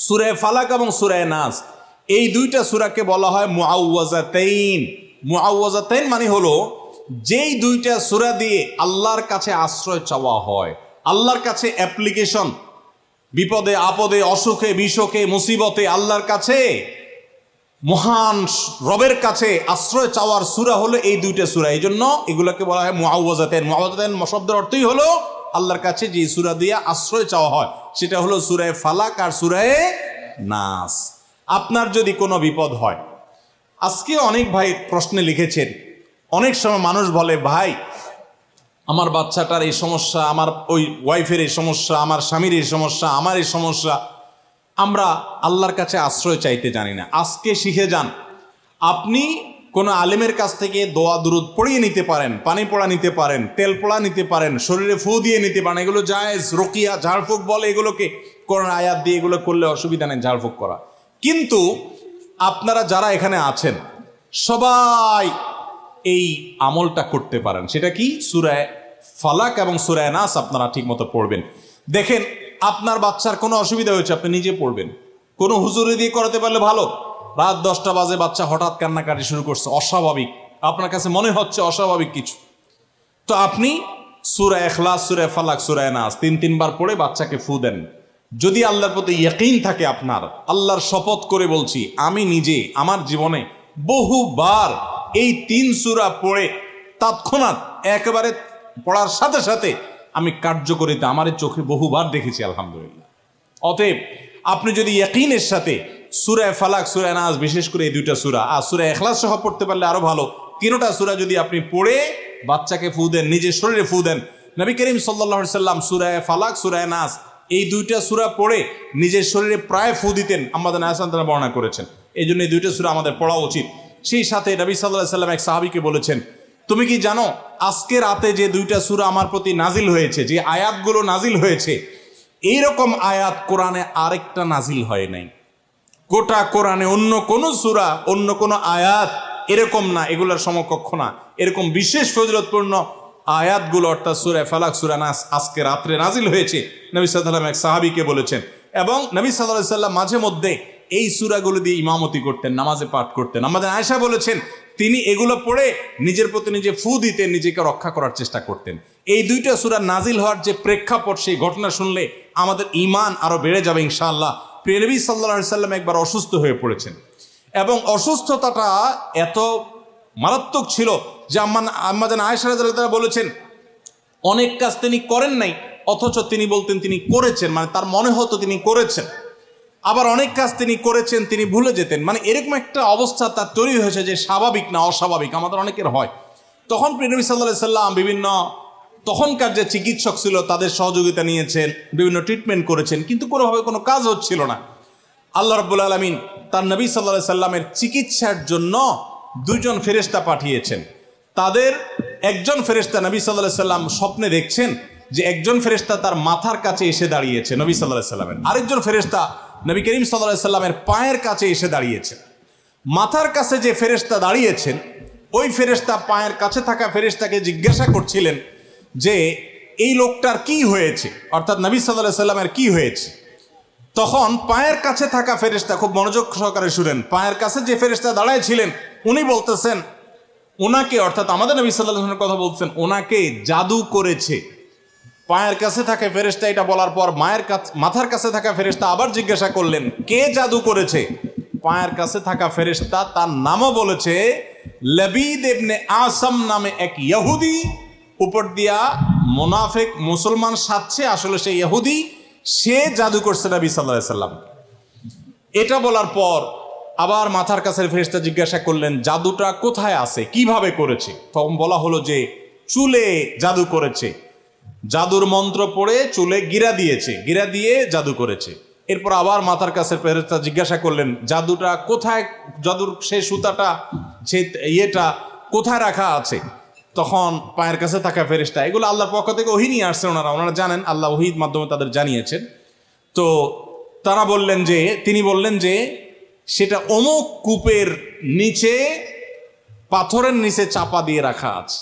সূরা ফালাক এবং সূরা নাস এই দুইটা সূরাকে বলা হয় মুআউযাতাইন। মুআউযাতাইন মানে হলো যেই দুইটা সূরা দিয়ে আল্লাহর কাছে আশ্রয় চাওয়া হয়, আল্লাহর কাছে অ্যাপ্লিকেশন, বিপদে আপদে অসুখে বিসুখে মুসিবতে আল্লাহর কাছে মহান রবের কাছে আশ্রয় চাওয়ার সূরা হলো এই দুইটা সূরা। এই জন্য এগুলোকে বলা হয় মুআউযাতাইন। মুআউযাতাইন শব্দের অর্থই হলো আল্লাহর কাছে যে সূরা দিয়ে আশ্রয় চাওয়া হয়, সেটা হলো সূরা ফালাক আর সূরা নাস। আপনার যদি কোনো বিপদ হয়, আজকে অনেক ভাই প্রশ্নে লিখেছেন, অনেক সময় মানুষ বলে ভাই আমার বাচ্চাটার এই সমস্যা, আমার ওই ওয়াইফের এই সমস্যা, আমার স্বামীর এই সমস্যা, আমার এই সমস্যা, আমরা আল্লাহর কাছে আশ্রয় চাইতে জানি না। আজকে শিখে যান, আপনি কোনো আলেমের কাছ থেকে দোয়া দুরুদ পড়িয়ে নিতে পারেন, পানি পড়া নিতে পারেন, তেল পড়া নিতে পারেন, শরীরে ফু দিয়ে নিতে পারেন, এগুলো জায়েজ। রুকিয়া ঝাড়ফুঁক বলে এগুলোকে, কোরআন আয়াত দিয়ে এগুলো করলে অসুবিধা নেই ঝাড়ফুঁক করা। কিন্তু আপনারা যারা এখানে আছেন সবাই এই আমলটা করতে পারেন। সেটা কি? সূরা ফালাক এবং সূরা নাস আপনারা ঠিক মতো পড়বেন। দেখেন আপনার বাচ্চার কোনো অসুবিধা হয়েছে, আপনি নিজে পড়বেন। কোনো হুজুরে দিয়ে করাতে পারলে ভালো। রাত 10টা বাজে বাচ্চা হঠাৎ কান্নাকাটি শুরু করছে, অস্বাভাবিক, আপনার কাছে মনে হচ্ছে অস্বাভাবিক কিছু, তো আপনি সূরা ইখলাস, সূরা ফালাক, সূরা নাস 3 বার পড়ে বাচ্চাকে ফু দেন। যদি আল্লাহর প্রতি ইয়াকিন থাকে আপনার, আল্লাহর শপথ করে বলছি, আমি নিজে আমার জীবনে বহুবার এই 3 সূরা পড়ে তৎক্ষণাৎ একেবারে পড়ার সাথে সাথে আমি কার্যকরিতা আমার চোখে বহুবার দেখেছি, আলহামদুলিল্লাহ। অতএব আপনি যদি ইয়াকিনের সাথে সূরা ফালাক, সূরা নাস, বিশেষ করে এই দুইটা সূরা আর সূরা ইখলাস সহ পড়তে পারলে আরো ভালো, 3টা সূরা যদি আপনি পড়ে বাচ্চাকে ফু দেন, নিজের শরীরে ফু দেন। নবী করিম সাল্লাল্লাহু আলাইহি সাল্লাম সূরা ফালাক, সূরা নাস এই 2টা সূরা পড়ে নিজের শরীরে প্রায় ফু দিতেন, আমাদের আয়েশা তারা বর্ণনা করেছেন। এই জন্য এই 2টা সূরা আমাদের পড়া উচিত। সেই সাথে নবী সাল্লাল্লাহু আলাইহি সাল্লাম এক সাহাবীকে বলেছেন, তুমি কি জানো আজকে রাতে যে 2টা সূরা আমার প্রতি নাজিল হয়েছে, যে আয়াতগুলো নাজিল হয়েছে, এইরকম আয়াত কোরআনে আরেকটা নাজিল হয় নাই। গোটা কোরআনে অন্য কোন সূরা, অন্য কোন আয়াত এরকম না, এগুলোর সমকক্ষ না। এরকম বিশেষ ফজিলতপূর্ণ আয়াতগুলো অর্থাৎ সূরা ফালাক, সূরা নাস আজকে রাত্রে নাজিল হয়েছে, নবী সাল্লাল্লাহু আলাইহি ওয়াসাল্লাম এক সাহাবীকে বলেছেন। এবং নবী সাল্লাল্লাহু আলাইহি ওয়াসাল্লাম মাঝে মধ্যে এই সূরাগুলো দিয়ে ইমামতি করতেন, নামাজে পাঠ করতেন। আমাদের আয়েশা বলেছেন তিনি এগুলো পড়ে নিজের প্রতি নিজে ফু দিতেন, নিজেকে রক্ষা করার চেষ্টা করতেন। এই 2টা সূরা নাজিল হওয়ার যে প্রেক্ষাপট, সেই ঘটনা শুনলে আমাদের ঈমান আরো বেড়ে যাবে ইনশাআল্লাহ। প্রিয় নবী সাল্লাল্লাহু আলাইহি ওয়াসাল্লাম একবার অসুস্থ হয়ে পড়েছেন এবং অসুস্থতাটা এত মারাত্মক ছিল যে আমাদের আয়েশা রাদিয়াল্লাহু তাআলা বলেছেন অনেক কাজ তিনি করেন নাই, অথচ তিনি বলতেন তিনি করেছেন, মানে তার মনে হতো তিনি করেছেন। আবার অনেক কাজ তিনি করেছেন তিনি ভুলে যেতেন, মানে এরকম একটা অবস্থা তার তৈরি হয়েছে যে স্বাভাবিক না অস্বাভাবিক, আমাদের অনেকের হয়। তখন প্রিয় নবী সাল্লাল্লাহু আলাইহি ওয়াসাল্লাম বিভিন্ন তখনকার যে চিকিৎসক ছিল তাদের সহযোগিতা নিয়েছেন, বিভিন্ন ট্রিটমেন্ট করেছেন, কিন্তু কোনোভাবে কোনো কাজ হচ্ছিল না। আল্লাহ রাব্বুল আলামিন তার নবী সাল্লাল্লাহু আলাইহি সাল্লামের চিকিৎসার জন্য 2জন ফেরেশতা পাঠিয়েছেন। তাদের একজন ফেরেশতা নবী সাল্লাল্লাহু আলাইহি সাল্লাম স্বপ্নে দেখছেন যে একজন ফেরেশতা তার মাথার কাছে এসে দাঁড়িয়েছে নবী সাল্লাল্লাহু আলাইহি সাল্লামের, আরেকজন ফেরেশতা নবী করিম সাল্লাল্লাহু আলাইহি সাল্লামের পায়ের কাছে এসে দাঁড়িয়েছেন। মাথার কাছে যে ফেরেশতা দাঁড়িয়েছেন ওই ফেরেশতা পায়ের কাছে থাকা ফেরেশতাকে জিজ্ঞাসা করছিলেন যে এই লোকটার কি হয়েছে, অর্থাৎ নবী সাল্লাল্লাহু আলাইহি সাল্লামের কি হয়েছে। তখন পায়ের কাছে থাকা ফেরেশতা, খুব মনোযোগ সহকারে শুনেন, পায়ের কাছে যে ফেরেশতা দাঁড়ায় ছিলেন উনি বলতেছেন ওনাকে, অর্থাৎ আমাদের নবী সাল্লাল্লাহু আলাইহি ওয়াসাল্লামের কথা বলছেন, ওনাকে জাদু করেছে। পায়ের কাছে থাকা ফেরেশতা এটা বলার পর মাথার কাছে থাকা ফেরেশতা আবার জিজ্ঞাসা করলেন কে জাদু করেছে। পায়ের কাছে থাকা ফেরেশতা তার নামও বলেছে, লাবিদ ইবনে আসাম নামে এক ইহুদি, উপর দিয়া মুনাফিক মুসলমান সাজছে, আসলে সে ইহুদি, সে জাদু করছে নবী সাল্লাল্লাহু আলাইহি ওয়াসাল্লাম। এটা বলার পর আবার মাথার কাছে ফেরেশতা জিজ্ঞাসা করলেন জাদুটা কোথায় আছে, কিভাবে করেছে। তখন বলা হলো যে চুলে জাদু করেছে, জাদুর মন্ত্র পড়ে চুলে গিরা দিয়েছে, গিরা দিয়ে জাদু করেছে। এরপর আবার মাথার কাছে ফেরেশতা জিজ্ঞাসা করলেন জাদুটা কোথায়, জাদুর সে সুতাটা, সে ইয়েটা কোথায় রাখা আছে। তখন পায়ের কাছে থাকা ফেরেশতা, এগুলো আল্লাহর পক্ষ থেকে ওহী নিয়ে আসছে, ওনারা জানেন, আল্লাহ ওহীর মাধ্যমে তাদের জানিয়েছেন। তো তারা বললেন যে, তিনি বললেন যে সেটা অমুক কূপের নিচে, পাথরের নিচে চাপা দিয়ে রাখা আছে।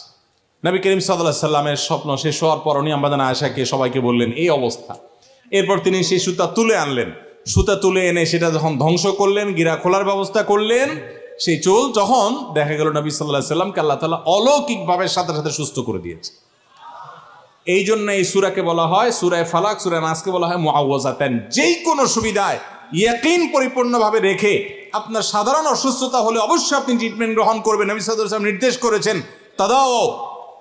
নবী করিম সাল্লাল্লাহু আলাইহি সাল্লামের স্বপ্ন শেষ হওয়ার পর উনি আমাদের আয়েশাকে সবাইকে বললেন এই অবস্থা। এরপর তিনি সেই সুতা তুলে আনলেন, সুতা তুলে এনে সেটা যখন ধ্বংস করলেন, গিরা খোলার ব্যবস্থা করলেন, সেই চুল যখন দেখা গেল নবী সাল্লাল্লাহু আলাইহি সাল্লামকে আল্লাহ তাআলা অলৌকিকভাবে সাথে সাথে সুস্থ করে দিয়েছে। এই জন্য এই সূরাকে বলা হয় সূরা ফালাক, সূরা নাসকে বলা হয় মুআওয়াযাতান। যেই কোনো সুবিধায় ইয়াকিন পরিপূর্ণভাবে রেখে আপনার সাধারণ অসুস্থতা হলে অবশ্যই আপনি ট্রিটমেন্ট গ্রহণ করবেন। নবী সাল্লাল্লাহু আলাইহি ওয়াসাল্লাম নির্দেশ করেছেন, তাদাও,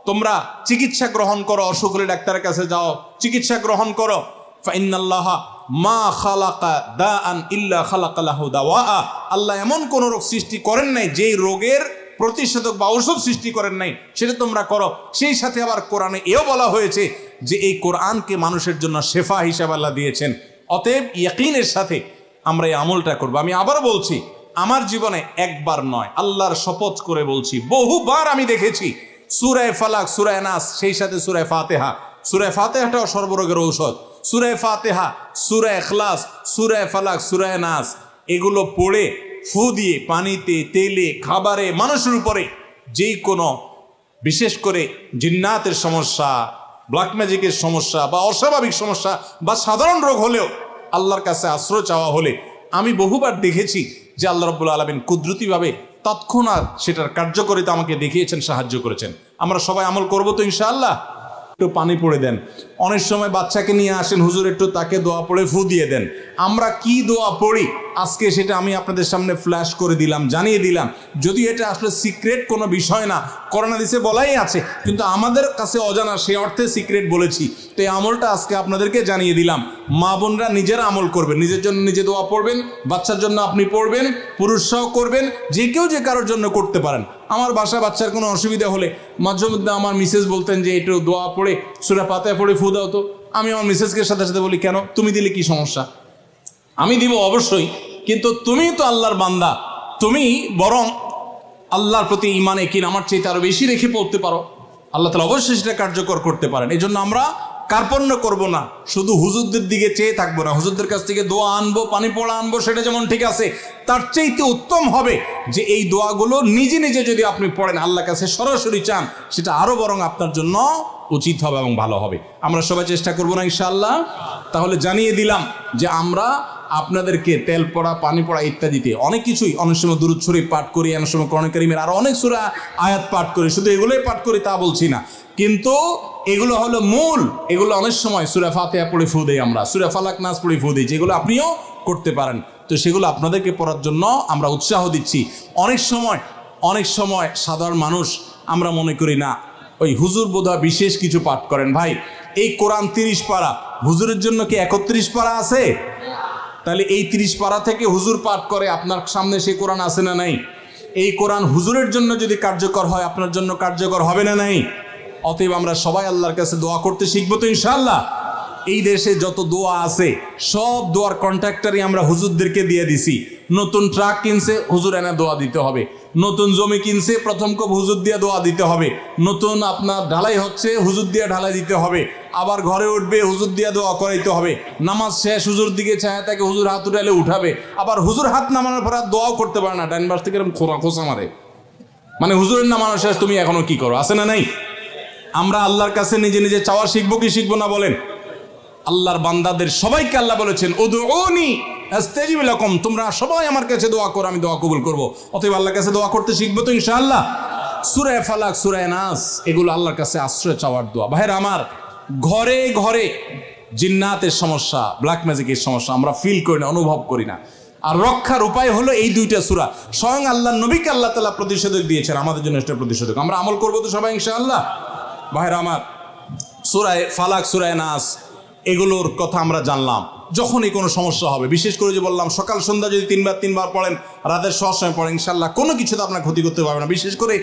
তোমরা চিকিৎসা গ্রহণ করো, অসুখ হলে ডাক্তারের কাছে যাও, চিকিৎসা গ্রহণ করো। ফাইন্নাল্লাহা মা খালাকা দাআন ইল্লা খালাকা লাহু দাওয়া। আল্লাহ এমন কোন রোগ সৃষ্টি করেন নাই যেই রোগের প্রতিষেধক বা ঔষধ সৃষ্টি করেন নাই, সেটা তোমরা করো। সেই সাথে আবার কোরআনে এও বলা হয়েছে যে এই কোরআনকে মানুষের জন্য শেফা হিসাবে আল্লাহ দিয়েছেন। অতএব ইয়াকিনের সাথে আমরা এই আমলটা করবো। আমি আবার বলছি, আমার জীবনে একবার নয়, আল্লাহর শপথ করে বলছি, বহুবার আমি দেখেছি সূরা ফালাক, সূরা নাস, সেই সাথে সূরা ফাতিহা। সূরা ফাতিহাটাও সর্বরোগের ঔষধ। সূরা ফাতিহা, সূরা ইখলাস, সূরা ফালাক, সূরা নাস, এগুলো পড়ে ফু দিয়ে পানিতে, তেলে, খাবারে, মানুষের উপরে যেই কোনো বিশেষ করে জিন্নাতের সমস্যা, ব্ল্যাক ম্যাজিকের সমস্যা বা অস্বাভাবিক সমস্যা বা সাধারণ রোগ হলেও আল্লাহর কাছে আশ্রয় চাওয়া হলে আমি বহুবার দেখেছি যে আল্লাহ রাব্বুল আলামিন কুদরতিভাবে তৎক্ষণাৎ সেটার কার্যকারিতা আমাকে দেখিয়েছেন, সাহায্য করেছেন। আমরা সবাই আমল করবো তো ইনশাআল্লাহ। একটু পানি পড়ে দেন। অনেক সময় বাচ্চাকে নিয়ে আসেন, হুজুর একটু তাকে দোয়া পড়ে ফু দিয়ে দেন। আমরা কি দোয়া পড়ি আজকে সেটা আমি আপনাদের সামনে ফ্ল্যাশ করে দিলাম, জানিয়ে দিলাম। যদি এটা আসলে সিক্রেট কোনো বিষয় না, কোরআন হাদিসে বলাই আছে, কিন্তু আমাদের কাছে অজানা, সেই অর্থে সিক্রেট বলেছি। তো এই আমলটা আজকে আপনাদেরকে জানিয়ে দিলাম। মা বোনরা নিজেরা আমল করবেন, নিজের জন্য নিজে দোয়া পড়বেন, বাচ্চার জন্য আপনি পড়বেন, পুরুষরাও করবেন, যে কেউ যে কারোর জন্য করতে পারেন। আমার বাসায় বাচ্চার কোনো অসুবিধা হলে মাঝে মধ্যে আমার মিসেস বলতেন যে একটু দোয়া পড়ে সূরা ফাতিহা পড়ে ফু দাও তো। আমি আমার মিসেসকে সাথে সাথে বলি, কেন, তুমি দিলে কি সমস্যা? আমি দিব অবশ্যই, কিন্তু তুমি তো আল্লাহর বান্দা, তুমি বরং আল্লাহর প্রতি ঈমান ইয়াকিন আমার চাইতে আরো বেশি রেখে পড়তে পারো। আল্লাহ তাআলা অবশ্যই সেটা কার্যকর করতে পারেন। এই জন্য আমরা কার্পণ্য করব না, শুধু হুজুরদের দিকে চেয়ে থাকবো না। হুজুরদের কাছ থেকে দোয়া আনবো, পানি পড়া আনবো, সেটা যেমন ঠিক আছে, তার চাইতে উত্তম হবে যে এই দোয়াগুলো নিজে নিজে যদি আপনি পড়েন, আল্লাহর কাছে সরাসরি চান, সেটা আরো বরং আপনার জন্য উচিত হবে এবং ভালো হবে। আমরা সবাই চেষ্টা করবো না ইনশাআল্লাহ? তাহলে জানিয়ে দিলাম যে আমরা আপনাদেরকে তেল পড়া, পানি পড়া ইত্যাদিতে অনেক কিছুই, অনেক সময় দুরূদ শরীফ পাঠ করি, অনেক সময় কোরআন কারীমের আরো অনেক সূরা আয়াত পাঠ করি। শুধু এগুলোই পাঠ করি তা বলছি না, কিন্তু এগুলো হলো মূল। এগুলো অনেক সময় সূরা ফাতিহা পড়ে ফু দেই আমরা, সূরা ফালাক, নাস পড়ে ফু দেই, যেগুলো আপনিও করতে পারেন। তো সেগুলো আপনাদেরকে পড়ার জন্য আমরা উৎসাহ দিচ্ছি। অনেক সময় সাধারণ মানুষ আমরা মনে করি না, ওই হুজুর বোধহয় বিশেষ কিছু পাঠ করেন। ভাই, এই কোরআন 30 পারা, হুজুরের জন্য কি 31 পারা আছে? তাহলে এই 30 পারা থেকে হুজুর পাঠ করে, আপনার সামনে সেই কোরআন আছে না নাই? এই কোরআন হুজুরের জন্য যদি কার্যকর হয়, আপনার জন্য কার্যকর হবে না নাই? অতএব আমরা সবাই আল্লাহর কাছে দোয়া করতে শিখবো তো ইনশাআল্লাহ। এই দেশে যত দোয়া আছে সব দোয়ার কন্ট্রাক্টরই আমরা হুজুরদেরকে দিয়ে দিছি। নতুন ট্রাক কিনছে, হুজুর এনে দোয়া দিতে হবে। নতুন জমি কিনছে, প্রথম কব হুজুর দিয়ে দোয়া দিতে হবে। নতুন আপনার ঢালাই হচ্ছে, হুজুর দিয়ে ঢালাই দিতে হবে। আবার ঘরে উঠবে, হুজুর দিয়ে দোয়া করাইতে হবে। নামাজ শেষ, হুজুর দিকে ছায়া তাকে হুজুর হাত উঠালে উঠাবে। আবার হুজুর হাত নামানোর পর আর দোয়াও করতে পারে না, ডাইন পাশ থেকে এরকম খোঁচা মারে, মানে হুজুরের নামানো শেষ, তুমি এখনো কি করো, আছে না নাই? আমরা আল্লাহর কাছে নিজে নিজে চাওয়া শিখবো কি শিখবো না বলেন? আল্লাহর বান্দাদের সবাইকে আল্লাহ বলেছেন, উদউনি আস্তাজিব লাকুম, তোমরা সবাই আমার কাছে দোয়া করো, আমি দোয়া কবুল করব। অতএব আল্লাহর কাছে দোয়া করতে শিখবো তো ইনশাআল্লাহ। সূরা ফালাক, সূরা নাস, এগুলো আল্লাহর কাছে আশ্রয় চাওয়ার দোয়া। ভাইরা আমার, ঘরে ঘরে জিন্নাতের সমস্যা, ব্ল্যাক ম্যাজিকের সমস্যা আমরা ফিল করি না, অনুভব করি না। আর রক্ষার উপায় হলো এই দুইটা সূরা। স্বয়ং আল্লাহর নবীকে আল্লাহ তাআলা প্রতিষেধক দিয়েছেন, আমাদের জন্য একটা প্রতিষেধক। আমরা আমল করবো তো সবাই ইনশাআল্লাহ? ভাইরা আমার, সূরা ফালাক, সূরা নাস, এগুলোর কথা আমরা জানলাম। যখনই কোনো সমস্যা হবে, বিশেষ করে যে বললাম সকাল সন্ধ্যা যদি 3বার পড়েন, রাতের সব সময় পড়েন, ইনশাআল্লাহ কোনো কিছুতে আপনার ক্ষতি করতে পারবে না। বিশেষ করে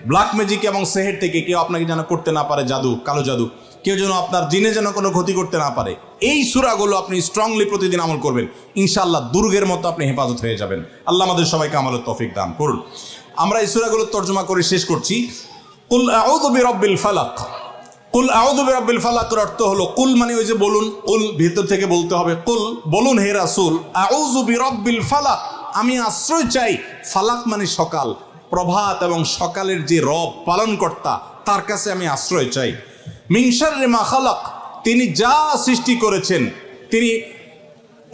ব্ল্যাক ম্যাজিক এবং সেহের থেকে কেউ আপনাকে যেন করতে না পারে, জাদু, কালো জাদু, কেউ যেন আপনার জিনে যেন কোনো ক্ষতি করতে না পারে। এই সূরাগুলো আপনি স্ট্রংলি প্রতিদিন আমল করবেন, ইনশাআল্লাহ দুর্গের মতো আপনি হেফাজত হয়ে যাবেন। আল্লাহ আমাদের সবাইকে আমলের তৌফিক দান করুন। আমরা এই সূরাগুলোর তর্জমা করে শেষ করছি। কুল আউযু বিরাব্বিল ফালাক। কুল আউযু বিরাব্বিল ফালাকের অর্থ হলো, কুল মানে ওই যে বলুন, কুল ভিতর থেকে বলতে হবে, কুল বলুন হে রাসূল, আউযু বিরাব্বিল ফালাক, আমি আশ্রয় চাই। ফালাক মানে সকাল, প্রভাত এবং সকালের যে রব, পালনকর্তা, তার কাছে আমি আশ্রয় চাই। মিন শাররি মা খালাক, তিনি যা সৃষ্টি করেছেন, তিনি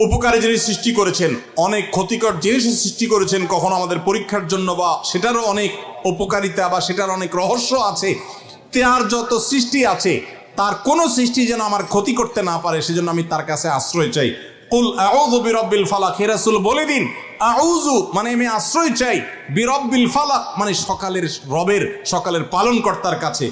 উপকারী জিনিস সৃষ্টি করেছেন, অনেক ক্ষতিকর জিনিস সৃষ্টি করেছেন, কখনো আমাদের পরীক্ষার জন্য, বা সেটারও অনেক উপকারিতা বা সেটার অনেক রহস্য আছে। তার যত সৃষ্টি আছে তার কোনো সৃষ্টি যেন আমার ক্ষতি করতে না পারে, সেজন্য আমি তার কাছে আশ্রয় চাই। কুল আউযু বিরাব্বিল ফালাক, হে রাসূল বলে দিন, আউযু মানে আমি আশ্রয় চাই, বিরাব্বিল ফালাক মানে সকালের রবের, সকালের পালনকর্তার কাছে।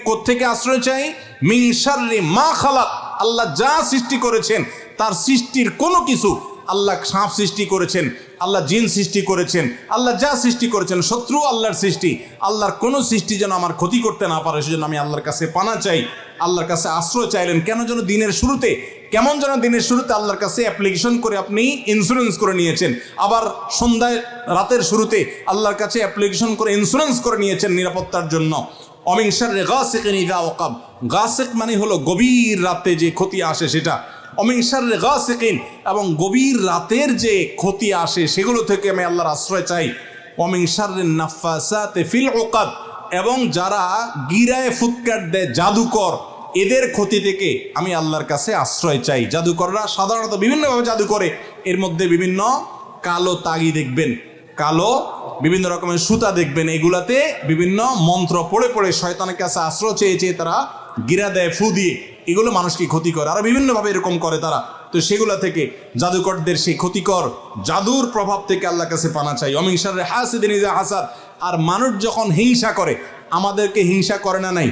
কোত্থেকে আশ্রয় চাই? মিন শাররি মা খালাক, আল্লাহ যা সৃষ্টি করেছেন তার সৃষ্টির কোনো কিছু, আল্লাহ সাপ সৃষ্টি করেছেন, আল্লাহ জিন সৃষ্টি করেছেন, আল্লাহ যা সৃষ্টি করেছেন শত্রু আল্লাহর সৃষ্টি, আল্লাহর কোনো সৃষ্টি যেন আমার ক্ষতি করতে না পারে, সেজন্য আমি আল্লাহর কাছে পানা চাই, আল্লাহর কাছে আশ্রয় চাইলেন। কেন যেন দিনের শুরুতে, কেমন যেন দিনের শুরুতে আল্লাহর কাছে অ্যাপ্লিকেশন করে আপনি ইন্স্যুরেন্স করে নিয়েছেন, আবার সন্ধ্যায় রাতের শুরুতে আল্লাহর কাছে অ্যাপ্লিকেশন করে ইন্স্যুরেন্স করে নিয়েছেন নিরাপত্তার জন্য। অমিন শাররি গাসিকিন ইযা ওয়াকাব, গাসিক মানে হলো গভীর রাতে যে ক্ষতি আসে সেটা। অমিন শাররি গাসিকিন, এবং গভীর রাতের যে ক্ষতি আসে সেগুলো থেকে আমি আল্লাহর আশ্রয় চাই। অমিন শাররিন নাফাসাতি ফিল উকাদ, এবং যারা গিরায় ফুৎকার দেয়, জাদুকর, এদের ক্ষতি থেকে আমি আল্লাহর কাছে আশ্রয় চাই। জাদুকররা সাধারণত বিভিন্নভাবে জাদু করে, এর মধ্যে বিভিন্ন কালো তাগি দেখবেন, কালো বিভিন্ন রকমের সুতা দেখবেন, এগুলাতে বিভিন্ন মন্ত্র পড়ে পড়ে শয়তানের কাছে আশ্রয় চেয়ে চেয়ে তারা গিরা দেয়, ফু দিয়ে, এগুলো মানুষকে ক্ষতি করে, আর বিভিন্নভাবে এরকম করে তারা। তো সেগুলা থেকে, জাদুকরদের সেই ক্ষতিকর জাদুর প্রভাব থেকে আল্লাহর কাছে পানা চাই। অমিন শাররি হাসিদিন ইযা হাসাদ, আর মানুষ যখন হিংসা করে, আমাদেরকে হিংসা করে না নাই?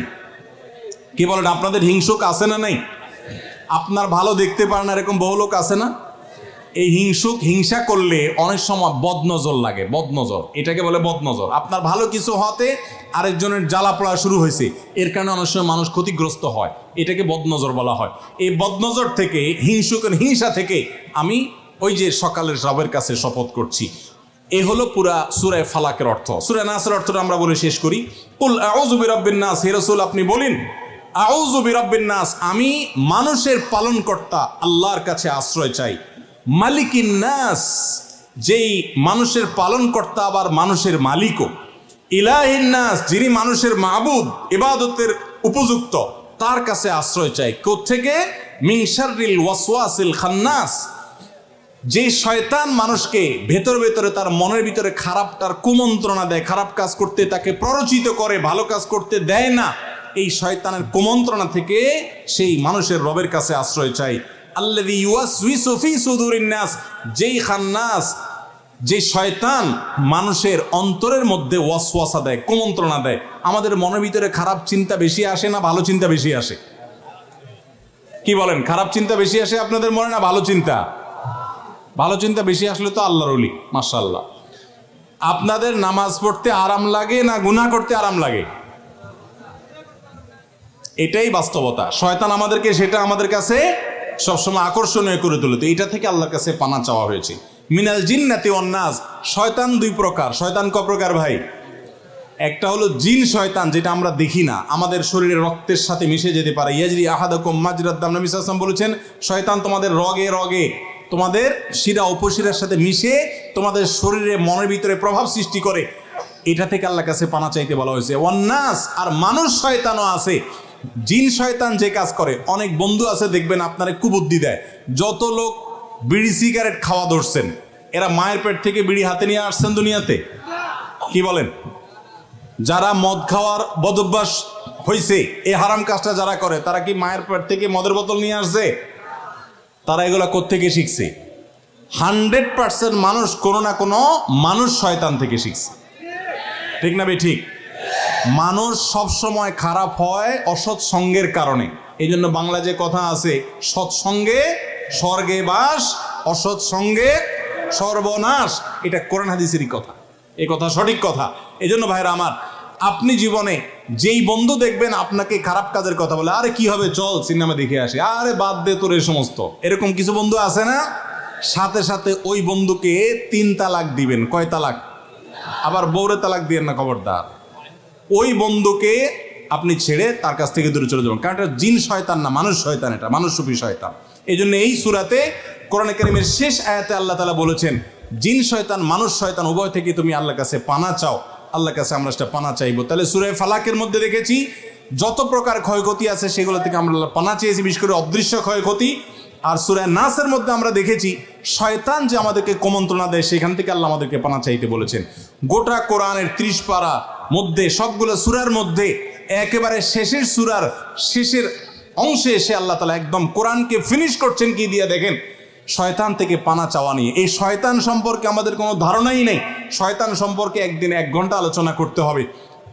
কি বলেন, আপনাদের হিংসুক আছে না নাই? আপনার ভালো দেখতে পারে না এরকম বহু লোক আছে না? এই হিংসুক হিংসা করলে অনেক সময় বদনজর লাগে, বদনজর, এটাকে বলে বদনজর। আপনার ভালো কিছু হতে আরেকজনের জ্বালা পড়া শুরু হয়েছে, এর কারণে অনেক সময় মানুষ ক্ষতিগ্রস্ত হয়, এটাকে বদনজর বলা হয়। এই বদনজর থেকে, হিংসুকের হিংসা থেকে আমি ওই যে সকালের রবের কাছে শপথ করছি। এ হলো পুরা সূরা ফালাকের অর্থ। সূরা নাসের অর্থটা আমরা বলে শেষ করি। কুল আউযু বিরাব্বিন নাস, হে রাসূল আপনি বলেন, আউযু বিরাব্বিন নাস, আমি মানুষের পালনকর্তা আল্লাহর কাছে আশ্রয় চাই। মালিকিন নাস, যেই মানুষের পালনকর্তা আবার মানুষের মালিকও। ইলাহিন নাস, যিনি মানুষের মাবুদ, ইবাদতের উপযুক্ত, তার কাছে আশ্রয় চাই। কোত্থেকে? মিন শাররিল ওয়াসওয়াসিল খান্নাস, যে শয়তান মানুষকে ভেতরে ভেতরে তার মনের ভিতরে খারাপটার কুমন্ত্রণা দেয়, খারাপ কাজ করতে তাকে প্ররোচিত করে, ভালো কাজ করতে দেয় না, এই শয়তানের কুমন্ত্রণা থেকে সেই মানুষের রবের কাছে আশ্রয় চাই। আল্লাযী ইউওয়াসওয়িসু ফী সুদুরিন নাস, যেই খান্নাস, যে শয়তান মানুষের অন্তরের মধ্যে ওয়াসওয়াসা দেয়, কুমন্ত্রণা দেয়। আমাদের মনের ভিতরে খারাপ চিন্তা বেশি আসে না ভালো চিন্তা বেশি আসে? কি বলেন, খারাপ চিন্তা বেশি আসে আপনাদের মনে, না ভালো চিন্তা? ভালো চিন্তা বেশি আসলে তো আল্লাহর ওলি, মাশাআল্লাহ। আপনাদের নামাজ পড়তে আরাম লাগে না গুনাহ করতে আরাম লাগে? এটাই বাস্তবতা। শয়তান আমাদেরকে সেটা আমাদের কাছে সবসময় আকর্ষণীয় করে তোলে। তো এটা থেকে আল্লাহর কাছে পানা চাওয়া হয়েছে। মিনাল জিন্নাতি ওয়ান নাস, শয়তান দুই প্রকার। শয়তান ক প্রকার ভাই? একটা হলো জিন শয়তান, যেটা আমরা দেখি না, আমাদের শরীরের রক্তের সাথে মিশে যেতে পারে। ইয়াজরি আহাদাকুম মাজরাদ দাম, নবী সাল্লাল্লাহু আলাইহি ওয়াসাল্লাম বলেছেন, শয়তান তোমাদের রগে রগে, তোমাদের শিরা উপশিরার সাথে মিশে তোমাদের শরীরে মনের ভিতরে প্রভাব সৃষ্টি করে। এটা থেকে আল্লাহর কাছে পানা চাইতে বলা হয়েছে। ওয়ান নাস, আর মানুষ শয়তানও আছে। জিন শয়তান যে কাজ করে, অনেক বন্ধু আছে দেখবেন আপনারে কুবুদ্ধি দেয়। যত লোক বিড়ি সিগারেট খাওয়া ধরছেন, এরা মায়ের পেট থেকে বিড়ি হাতে নিয়ে আসছেন দুনিয়াতে? কি বলেন? যারা মদ খাওয়ার বদভ্যাস হয়েছে, এই হারাম কাজটা যারা করে, তারা কি মায়ের পেট থেকে মদের বোতল নিয়ে আসছে? তারা এগুলা কোত্থেকে শিখছে? 100% মানুষ কোনো না কোনো মানুষ শয়তান থেকে শিখছে। ঠিক না বে ঠিক? মানুষ সবসময় খারাপ হয় অসৎ সঙ্গের কারণে। এই জন্য বাংলা যে কথা আছে, সৎসঙ্গে স্বর্গে বাস, অসৎ সঙ্গে সর্বনাশ, এটা কোরআন হাদিসেরই কথা। এই কথা সঠিক কথা। এই জন্য ভাইরা আমার, আপনি জীবনে যেই বন্ধু দেখবেন আপনাকে খারাপ কাজের কথা বলে, আরে কি হবে, চল সিনেমা দেখে আসে, আরে বাদ দে তোর এই সমস্ত, এরকম কিছু বন্ধু আছে না? সাথে সাথে ওই বন্ধুকে 3 তালাক দিবেন। কয় তালাক? আবার বউরে তালাক দিবেন না, খবরদার। ওই বন্ধুকে আপনি ছেড়ে তার কাছ থেকে দূরে চলে যাবেন, কারণ এটা জিন শয়তান না, মানুষ শয়তান, এটা মানুষরূপী শয়তান। এই জন্য এই সূরাতে কোরআন কারীমের শেষ আয়াতে আল্লাহ তাআলা বলেছেন, জিন শয়তান মানুষ শয়তান উভয় থেকে তুমি আল্লাহর কাছে পানা চাও। আল্লাহর কাছে আমরা সেটা পানা চাইবো। তাহলে সূরা ফালাকের মধ্যে দেখেছি যত প্রকার ক্ষয়ক্ষতি আছে সেগুলো থেকে আমরা পানা চেয়েছি, বিশেষ করে অদৃশ্য ক্ষয়ক্ষতি। আর সূরা নাসের মধ্যে আমরা দেখেছি শয়তান যে আমাদেরকে কুমন্ত্রণা দেয়, সেখান থেকে আল্লাহ আমাদেরকে পানা চাইতে বলেছেন। গোটা কোরআনের 30 পারা মধ্যে সবগুলো সূরার মধ্যে একেবারে শেষের সূরার শেষের অংশে এসে আল্লাহ তাআলা একদম কোরআনকে ফিনিশ করছেন কি দিয়ে দেখেন, শয়তান থেকে পানা চাওয়া নিয়ে। এই শয়তান সম্পর্কে আমাদের কোনো ধারণাই নেই। শয়তান সম্পর্কে একদিন 1 ঘন্টা আলোচনা করতে হবে।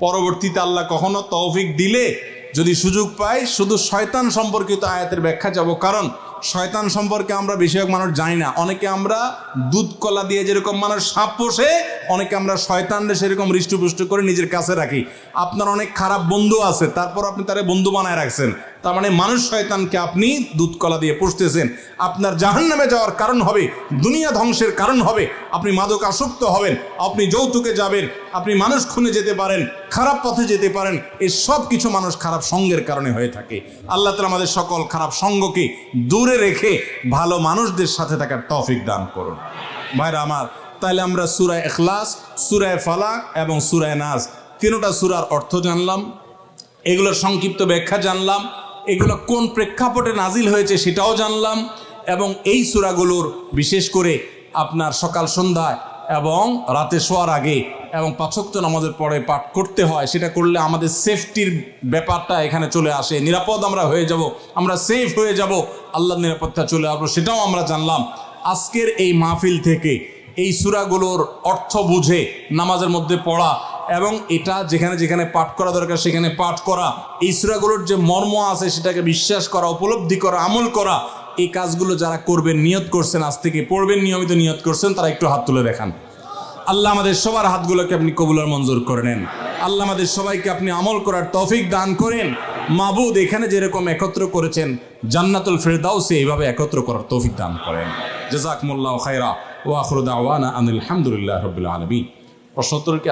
পরবর্তীতে আল্লাহ কখনো তৌফিক দিলে যদি সুযোগ পাই শুধু শয়তান সম্পর্কিত আয়াতের ব্যাখ্যা যাব, কারণ শয়তান সম্পর্কে আমরা বেশিরভাগ মানুষ জানি না। অনেকে আমরা দুধ কলা দিয়ে যেরকম মানুষ সাপ পোষে, অনেকে আমরা শয়তানরে সেরকম হৃষ্টপুষ্ট করে নিজের কাছে রাখি। আপনার অনেক খারাপ বন্ধু আছে, তারপর আপনি তারে বন্ধু বানায় রাখছেন, তার মানে মানুষ শয়তানকে আপনি দুধ কলা দিয়ে পুষতেছেন। আপনার জাহান্নামে যাওয়ার কারণ হবে, দুনিয়া ধ্বংসের কারণ হবে, আপনি মাদক আসক্ত হবেন, আপনি যৌতুকে যাবেন, আপনি মানুষ খুনে যেতে পারেন, খারাপ পথে যেতে পারেন। এই সব কিছু মানুষ খারাপ সঙ্গের কারণে হয়ে থাকে। আল্লাহ তাআলা আমাদের সকল খারাপ সঙ্গকে দূরে রেখে ভালো মানুষদের সাথে থাকার তৌফিক দান করুন। ভাইরা আমার, তাহলে আমরা সূরা ইখলাস, সূরা ফালাক এবং সূরা নাস তিনটা সূরার অর্থ জানলাম, এগুলোর সংক্ষিপ্ত ব্যাখ্যা জানলাম, এগুলো কোন প্রেক্ষাপটে নাজিল হয়েছে সেটাও জানলাম, এবং এই সূরাগুলোর বিশেষ করে আপনার সকাল সন্ধ্যায় এবং রাতে শোয়ার আগে এবং 5 ওয়াক্ত নামাজের পরে পাঠ করতে হয়। সেটা করলে আমাদের সেফটির ব্যাপারটা এখানে চলে আসে, নিরাপদ আমরা হয়ে যাব, আমরা সেফ হয়ে যাব, আল্লাহর নিরাপত্তা চলে আসবো, সেটাও আমরা জানলাম। আজকের এই মাহফিল থেকে এই সূরাগুলোর অর্থ বুঝে নামাজের মধ্যে পড়া এবং এটা যেখানে যেখানে পাঠ করা দরকার সেখানে পাঠ করা, এই সূরাগুলোর যে মর্ম আছে সেটাকে বিশ্বাস করা, উপলব্ধি করা, আমল করা, এই কাজগুলো যারা করবেন, নিয়ত করছেন, আজ থেকে পড়বেন, নিয়মিত নিয়ত করছেন, তারা একটু হাত তুলে দেখান। আল্লাহ আমাদের সবার হাতগুলোকে আপনি কবুল আর মঞ্জুর করে নেন। আল্লাহ আমাদের সবাইকে আপনি আমল করার তৌফিক দান করেন। মাবুদ, এখানে যেরকম একত্র করেছেন জান্নাতুল ফিরদাউসে এইভাবে একত্র করার তৌফিক দান করেন। জাযাকুমুল্লাহু খায়রা ওয়া আখিরু দাওয়ানা আনিল হামদুলিল্লাহি রাব্বিল আলামিন। প্রশ্নোত্তর কি